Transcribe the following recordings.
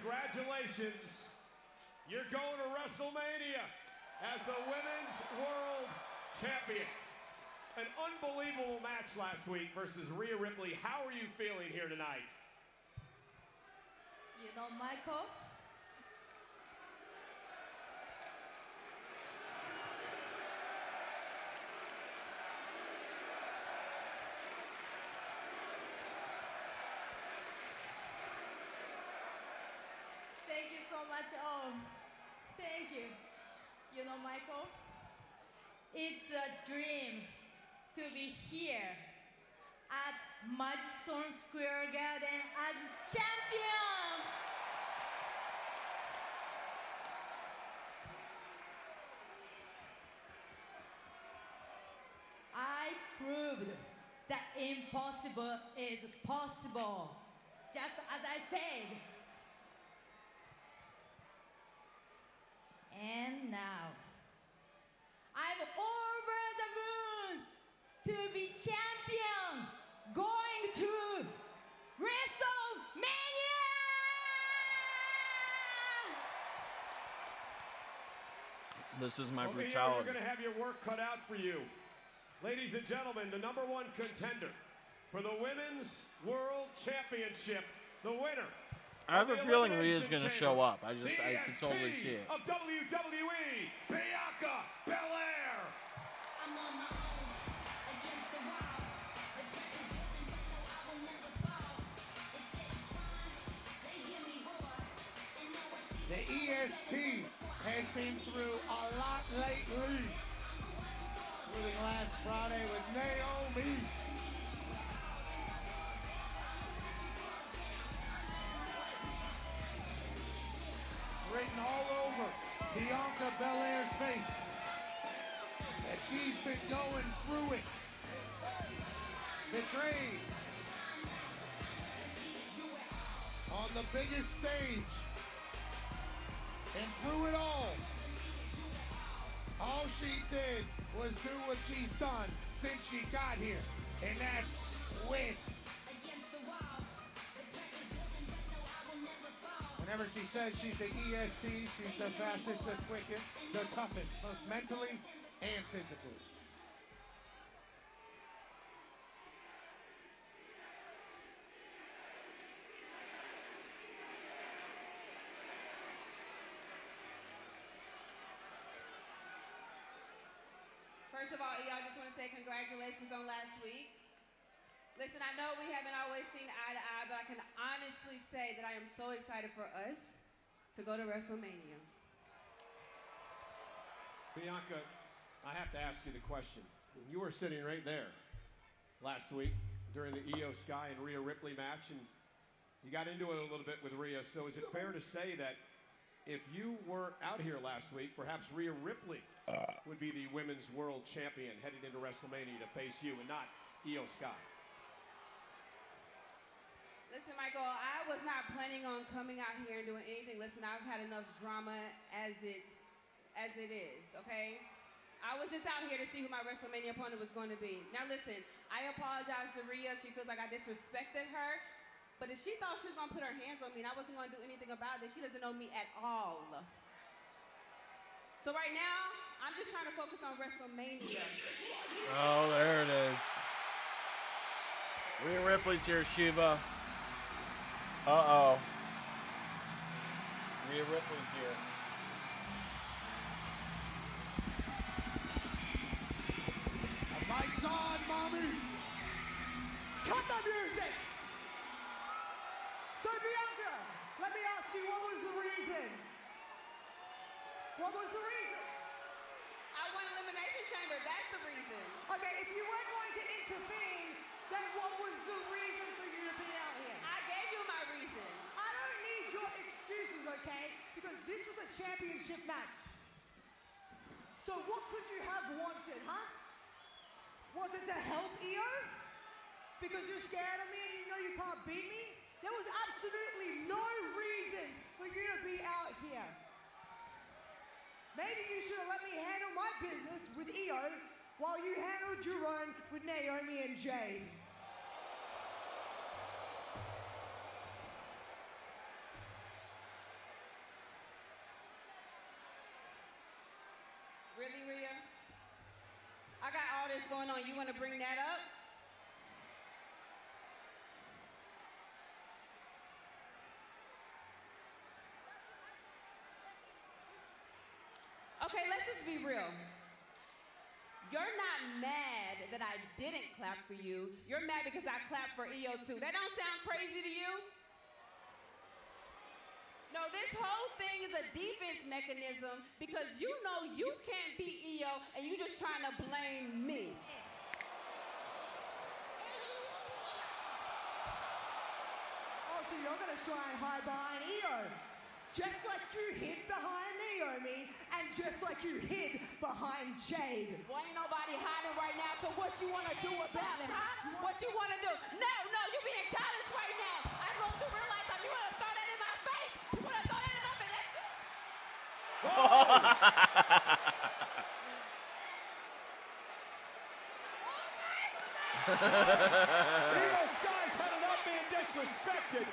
congratulations. You're going to WrestleMania as the Women's World Champion. An unbelievable match last week versus Rhea Ripley. How are you feeling here tonight? You know, Michael, thank you so much. Oh, thank you. You know, Michael, it's a dream to be here at Madison Square Garden as champion. I proved that impossible is possible, just as I said. And now, I'm over the moon to be champion, going to WrestleMania! This is my Over here, brutality. you're going to have your work cut out for you. Ladies and gentlemen, the #1 contender for the Women's World Championship, the winner. I have a feeling Rhea's going to show up. I can totally see it. Of WWE, Bianca Belair. I'm on my own, against the wall. The pressure's building, but I will never fall. They say I'm crying, they hear me roar. And now I see The EST has been through a lot lately, including last Friday with Naomi. It's written all over Bianca Belair's face that she's been going through it. Betrayed on the biggest stage. And through it all she did was do what she's done since she got here, and that's win. Whenever she says she's the EST, she's the fastest, the quickest, the toughest, both mentally and physically. First of all, I just want to say congratulations on last week. Listen, I know we haven't always seen eye to eye, but I can honestly say that I am so excited for us to go to WrestleMania. Bianca, I have to ask you the question. You were sitting right there last week during the Io Sky and Rhea Ripley match, and you got into it a little bit with Rhea. So is it fair to say that if you were out here last week, perhaps Rhea Ripley would be the Women's World Champion heading into WrestleMania to face you and not Io Sky? Listen, Michael, I was not planning on coming out here and doing anything. Listen, I've had enough drama as it is, okay? I was just out here to see who my WrestleMania opponent was going to be. Now listen, I apologize to Rhea if she feels like I disrespected her, but if she thought she was going to put her hands on me and I wasn't going to do anything about it, she doesn't know me at all. So right now, I'm just trying to focus on WrestleMania. Oh, there it is. Rhea Ripley's here, Shiva. Uh-oh. Rhea Ripley's here. The mic's on, mommy. Cut the music! So Bianca, let me ask you, what was the reason? What was the reason? I won Elimination Chamber, that's the reason. Okay, if you weren't going to intervene, then what was the reason for you to be out here? I gave you my reason. I don't need your excuses, okay? Because this was a championship match. So what could you have wanted, huh? Was it to help Io? Because you're scared of me and you know you can't beat me? There was absolutely no reason for you to be out here. Maybe you should have let me handle my business with Io while you handled your own with Naomi and Jade. really, Rhea? I got all this going on. You want to bring that up? Okay, let's just be real. You're not mad that I didn't clap for you. You're mad because I clapped for EO too. That don't sound crazy to you? No, this whole thing is a defense mechanism because you know you can't beat EO and you just trying to blame me. Oh, so you're gonna try and hide behind EO. Just like you hid behind Naomi, and just like you hid behind Jade. Well, ain't nobody hiding right now, so what you want to do about it, huh? What you want to do? No, you being childish right now. I'm going through real life. You want to throw that in my face? You want to throw that in my face? Io Sky's headed up being disrespected.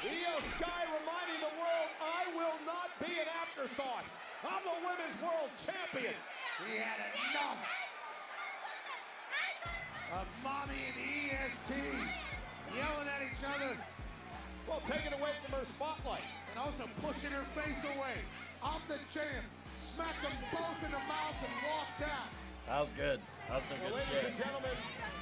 Io Sky reminding the world, I will not be an afterthought. I'm the women's world champion. He had enough of Mommy and EST yelling at each other Well, taking away from her spotlight. and also pushing her face away. I'm the champ. Smacked them both in the mouth and walked out. That was good. That was some Well, good ladies shit. and gentlemen,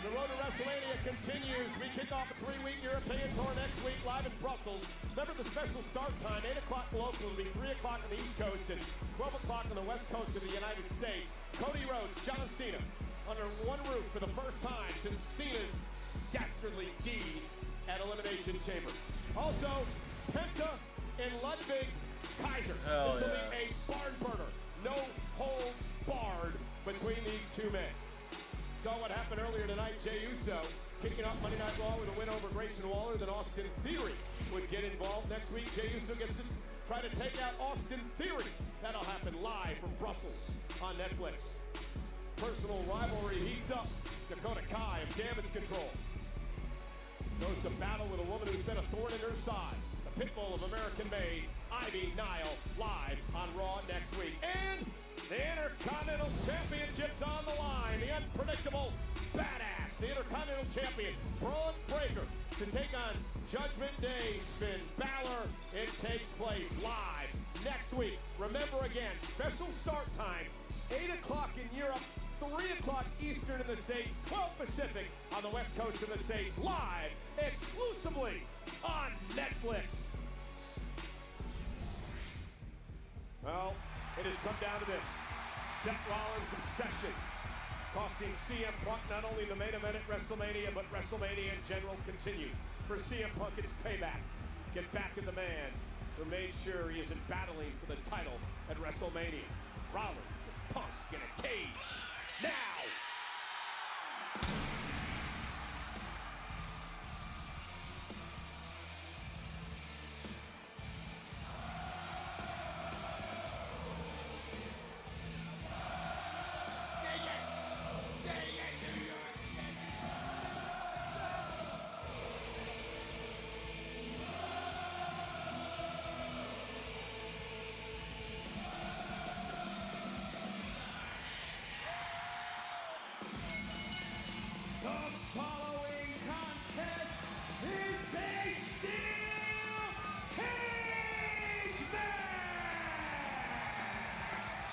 the road to WrestleMania continues. We kick off a 3-week European tour next week live in Brussels. Remember the special start time, 8 o'clock local. It'll be 3 o'clock on the East Coast and 12 o'clock on the West Coast of the United States. Cody Rhodes, John Cena, under one roof for the first time since Cena's dastardly deeds at Elimination Chamber. Also, Penta and Ludwig Kaiser. Hell This will yeah. be a barn burner. No holds barred between these two men. Saw what happened earlier tonight. Jey Uso kicking off Monday Night Raw with a win over Grayson Waller. Then Austin Theory would get involved. Next week, Jey Uso gets to try to take out Austin Theory. That'll happen live from Brussels on Netflix. Personal rivalry heats up. Dakota Kai of Damage Control goes to battle with a woman who's been a thorn in her side. The pitbull of American made, Ivy Nile, live on Raw next week. And the Intercontinental Championship's on the line. The unpredictable badass, the Intercontinental Champion, Braun Breaker, to take on Judgment Day Finn Balor. It takes place live next week. Remember again, special start time, 8 o'clock in Europe, 3 o'clock Eastern in the States, 12 Pacific on the West Coast of the States, live exclusively on Netflix. Well, it has come down to this. Seth Rollins' obsession costing CM Punk not only the main event at WrestleMania, but WrestleMania in general continues. For CM Punk, it's payback. Get back at the man who made sure he isn't battling for the title at WrestleMania. Rollins and Punk in a cage. Now! The following contest is a steel cage match!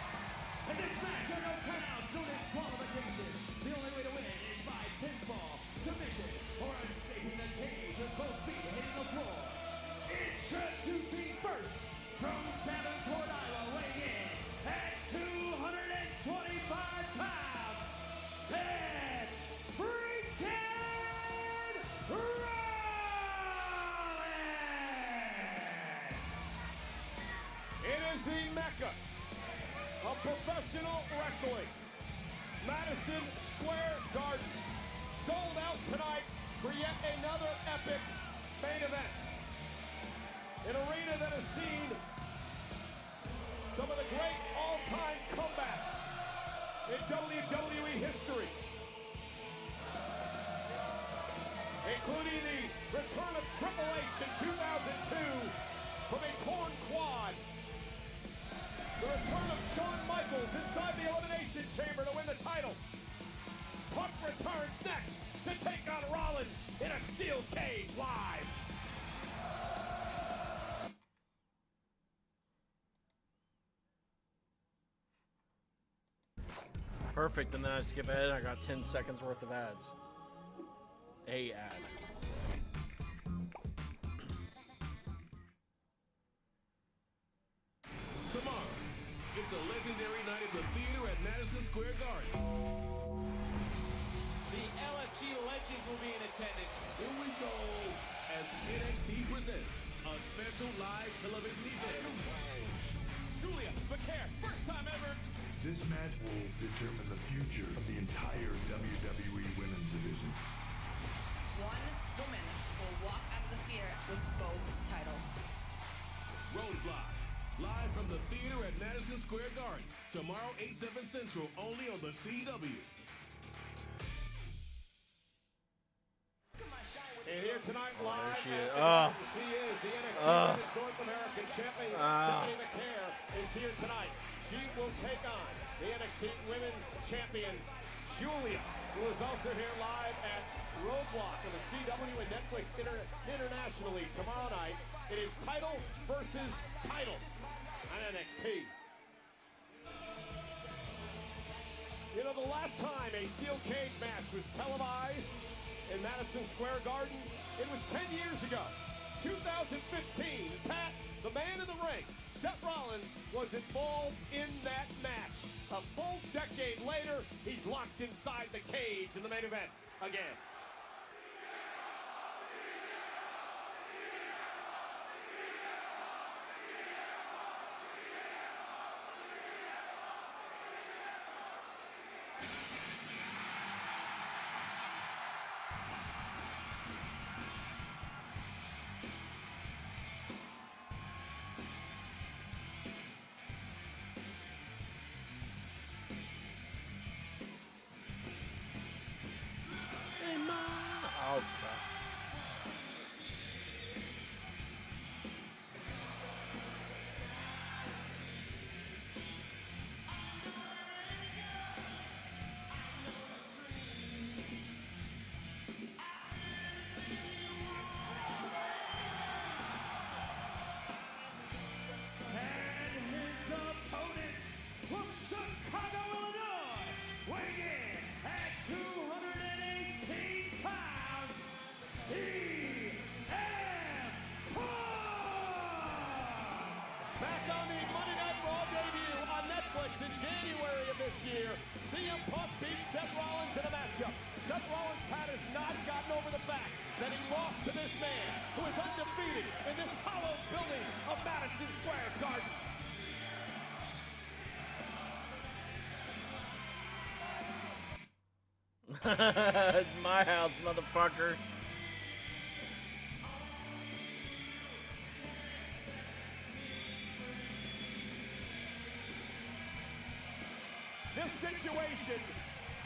In this match, there are no countouts, no disqualification. The only way to win is by pinfall, submission, or escaping the cage with both feet hitting the floor. Introducing first, from Davenport, Iowa, weighing in at 225 pounds, Seth freaking Rollins! It is the Mecca of professional wrestling. Madison Square Garden. Sold out tonight for yet another epic main event. An arena that has seen some of the great all-time comebacks in WWE history. including the return of Triple H in 2002 from a torn quad. The return of Shawn Michaels inside the Elimination Chamber to win the title. Punk returns next to take on Rollins in a steel cage live. Perfect, and then I skip ahead. I got 10 seconds worth of ads. A ad. Tomorrow, it's a legendary night at the theater at Madison Square Garden. The LFG legends will be in attendance. Here we go as NXT presents a special live television event. Julia McCare, first time ever. This match will determine the future of the entire WWE Women's Division. One woman will walk out of the theater with both titles. Roadblock, live from the theater at Madison Square Garden. Tomorrow, 8/7 Central, only on the CW. And here tonight live, she is. she is the NXT Women's North American Champion. Stephanie McCare is here tonight. She will take on the NXT Women's Champion, Julia, who is also here live at Roadblock on the CW and Netflix internationally tomorrow night. It is title versus title on NXT. You know, the last time a steel cage match was televised in Madison Square Garden, it was 10 years ago, 2015. Pat, the man in the ring, Seth Rollins, was involved in that match. A full decade later, he's locked inside the cage in the main event again. Oh, crap. And his opponent from Chicago, Illinois, weighing in at 218 pounds, CM Punk! Back on the Monday Night Raw debut on Netflix in January of this year, CM Punk beat Seth Rollins in a matchup. Seth Rollins, Pat, has not gotten over the fact that he lost to this man who is undefeated in this hollow building of Madison Square Garden. It's my house, motherfucker. This situation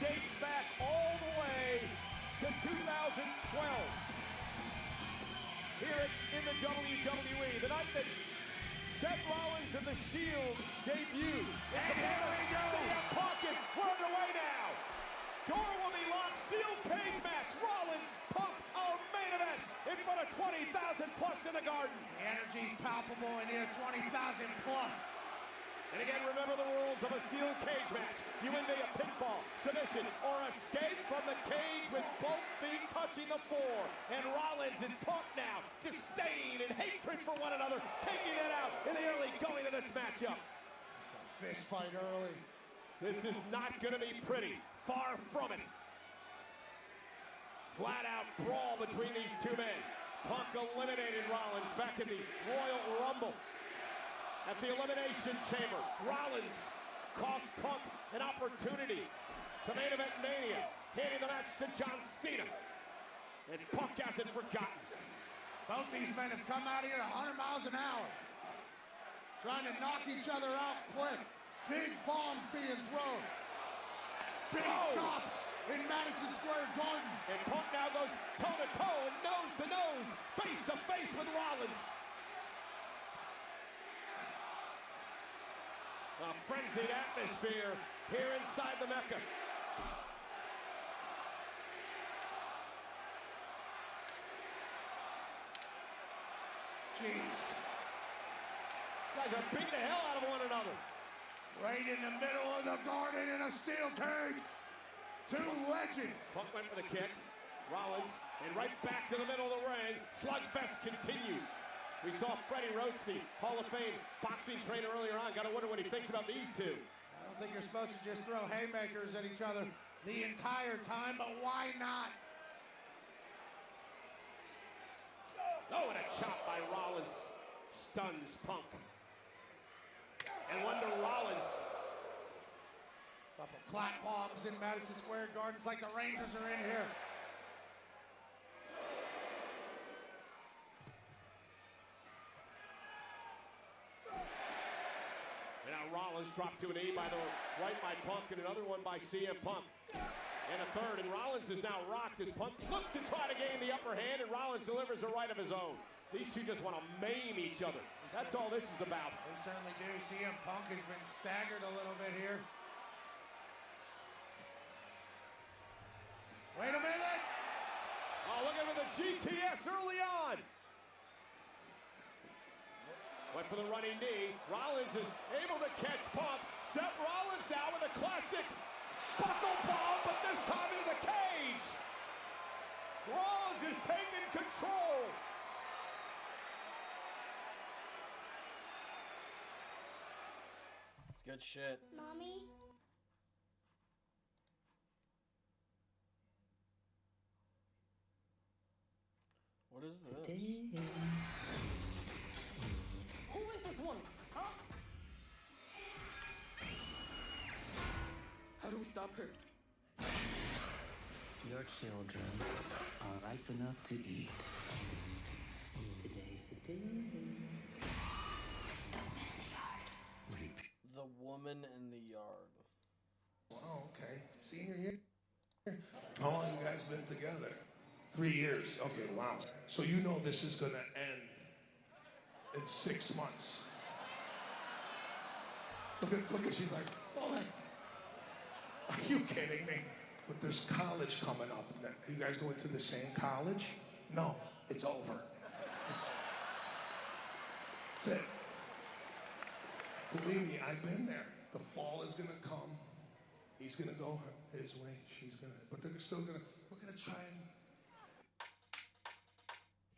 dates back all the way to 2012. Here in the WWE, the night that Seth Rollins and The Shield debuted. And here we go. CM Punk, we're underway now. Door will be locked. Steel cage match. Rollins, Punk, our main event in front of 20,000 plus in the Garden. The energy's palpable in here, 20,000 plus. And again, remember the rules of a steel cage match. You win via pinfall, submission, or escape from the cage with both feet touching the floor. And Rollins and Punk now, disdain and hatred for one another, taking it out in the early going of this matchup. It's a fist fight early. This is not going to be pretty. Far from it. Flat out brawl between these two men. Punk eliminated Rollins back in the Royal Rumble. At the Elimination Chamber, Rollins cost Punk an opportunity to main event Mania, handing the match to John Cena. And Punk hasn't forgotten. Both these men have come out here 100 miles an hour, trying to knock each other out quick. Big bombs being thrown. Big chops in Madison Square Garden. And Punk now goes toe-to-toe and nose-to-nose, face-to-face with Rollins. A frenzied atmosphere here inside the Mecca. Jeez. Guys are beating the hell out of one another. Right in the middle of the garden in a steel cage. Two legends. Punk went for the kick. Rollins, and right back to the middle of the ring. Slugfest continues. We saw Freddie Roach, the Hall of Fame boxing trainer earlier on. Got to wonder what he thinks about these two. I don't think you're supposed to just throw haymakers at each other the entire time, but why not? Oh, and a chop by Rollins. Stuns Punk. And one to Rollins. Couple clap bombs in Madison Square Garden. It's like the Rangers are in here. And now Rollins dropped to a knee by the right by Punk, and another one by CM Punk. And a third, and Rollins is now rocked as Punk looked to try to gain the upper hand, and Rollins delivers a right of his own. These two just want to maim each other. That's all this is about. They certainly do. CM Punk has been staggered a little bit here. Wait a minute! Oh, look at the GTS early on. Went for the running knee. Rollins is able to catch Punk. Seth Rollins now with a classic buckle bomb, but this time into the cage. Rollins is taking control. It's good shit. Mommy? What is this? Who is this woman? Huh? How do we stop her? Your children are ripe enough to eat. Today's the day. The woman in the yard. Oh, okay. Senior year? How long you guys been together? 3 years. Okay, wow. So you know this is gonna end in 6 months. Look at, she's like, oh, man. Are you kidding me? But there's college coming up. You guys going to the same college? No, it's over. That's it. Believe me, I've been there. The fall is gonna come. He's gonna go his way. She's gonna, but they're still gonna. We're gonna try and.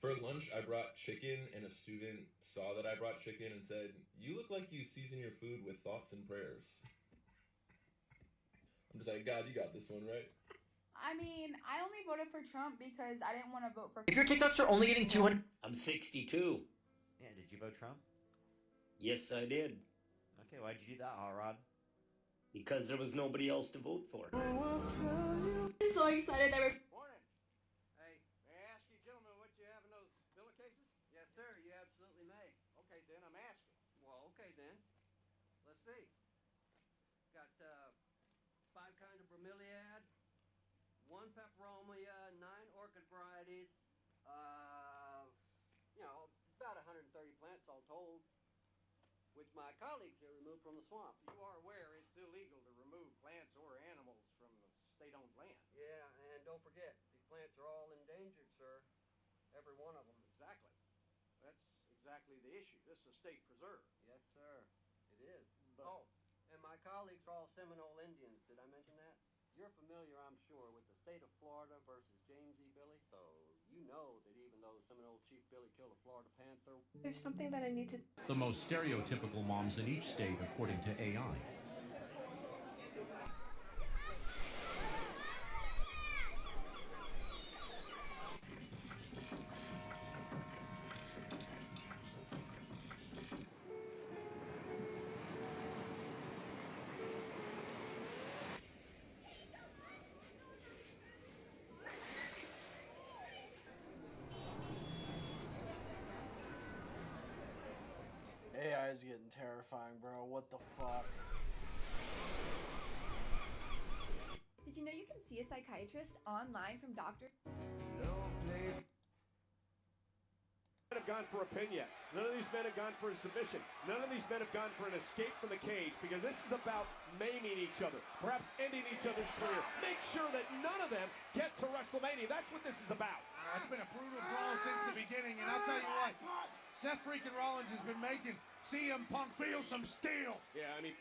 For lunch, I brought chicken, and a student saw that I brought chicken and said, "You look like you season your food with thoughts and prayers." I'm just like, God, you got this one, right? I mean, I only voted for Trump because I didn't want to vote for. If your TikToks are only getting 200. I'm 62. Yeah, did you vote Trump? Yes, I did. Okay, why'd you do that, Hot Rod? Because there was nobody else to vote for. I'm so excited that we're. Morning. Hey, may I ask you gentlemen what you have in those pillowcases? Yes, sir. You absolutely may. Okay, then I'm asking. Well, okay then. Let's see. Got 5 kinds of bromeliad, 1 peperomia, 9 orchid varieties, about 130 plants all told, which my colleagues here removed from the swamp. You are aware it's illegal to remove plants or animals from the state-owned land. Yeah, and don't forget, these plants are all endangered, sir. Every one of them. Exactly. That's exactly the issue. This is a state preserve. Yes, sir. It is. But and my colleagues are all Seminole Indians. Did I mention that? You're familiar, I'm sure, with the state of Florida versus James E. Billy. So you know that even though Seminole Chief Billy killed a Florida panther. There's something that I need to. The most stereotypical moms in each state, according to AI. AI is getting terrifying, bro. What the fuck? Did you know see a psychiatrist online from Dr. Men have gone for a pin yet. None of these men have gone for a submission. None of these men have gone for an escape from the cage, because this is about maiming each other, perhaps ending each other's career. Make sure that none of them get to WrestleMania. That's what this is about. It's been a brutal brawl since the beginning, and I'll tell you what, Seth freaking Rollins has been making CM Punk feel some steel. Yeah, I mean,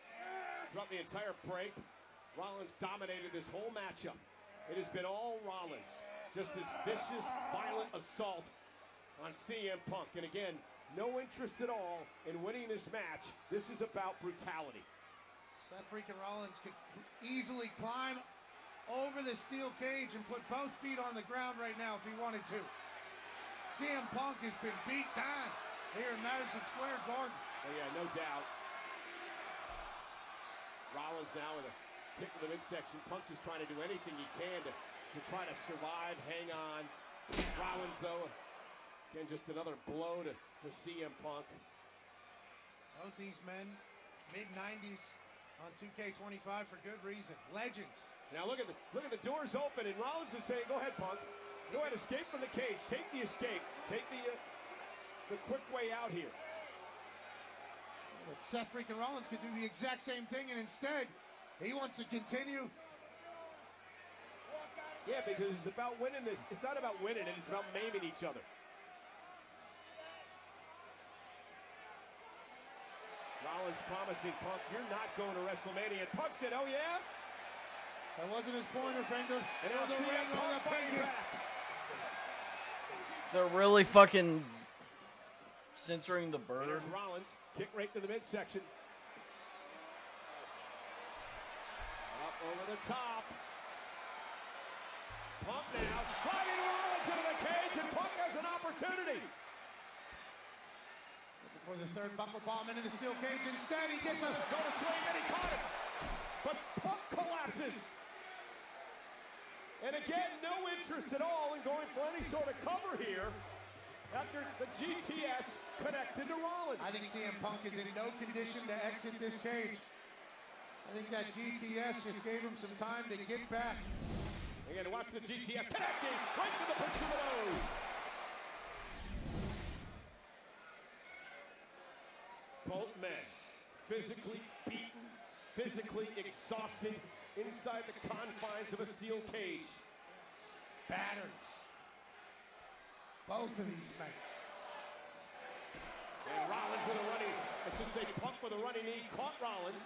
throughout the entire break, Rollins dominated this whole matchup. It has been all Rollins. Just this vicious, violent assault on CM Punk. And again, no interest at all in winning this match. This is about brutality. Seth freaking Rollins could easily climb over the steel cage and put both feet on the ground right now if he wanted to. CM Punk has been beat down here in Madison Square Garden. Oh yeah, no doubt. Rollins now with a kick in the midsection. Punk just trying to do anything he can to try to survive, hang on. Rollins, though, again, just another blow to CM Punk. Both these men, mid-90s on 2K25 for good reason. Legends. Now look at the doors open, and Rollins is saying, "Go ahead, Punk. Go ahead, escape from the cage. Take the escape. Take the quick way out here." But Seth freaking Rollins could do the exact same thing, and instead, he wants to continue. Yeah, because it's about winning this. It's not about winning it. It's about maiming each other. Rollins promising Punk, "You're not going to WrestleMania." And Punk said, "Oh yeah?" That wasn't his pointer finger. And now CM Punk fighting back. They're really fucking censoring the bird. And there's Rollins, kick right to the midsection. Up over the top. Punk now, driving Rollins into the cage, and Punk has an opportunity. For the third buckle bomb into the steel cage. Instead, he gets a... Go to swing, and he caught it. But Punk collapses. And again, no interest at all in going for any sort of cover here after the GTS connected to Rollins. I think CM Punk is in no condition to exit this cage. I think that GTS just gave him some time to get back. Again, watch the GTS connecting right to the pitch of the nose. Both men physically beaten, physically exhausted inside the confines of a steel cage. Battered. Both of these men. And Rollins with a running, I should say Punk with a running knee, caught Rollins.